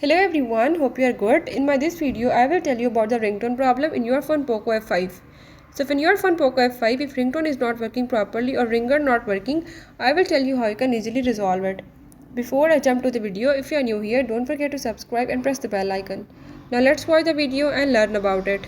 Hello everyone, hope you are good. In this video, I will tell you about the ringtone problem in your phone POCO F5. So in your phone POCO F5, if ringtone is not working properly or ringer not working, I will tell you how you can easily resolve it. Before I jump to the video, if you are new here, don't forget to subscribe and press the bell icon. Now let's watch the video and learn about it.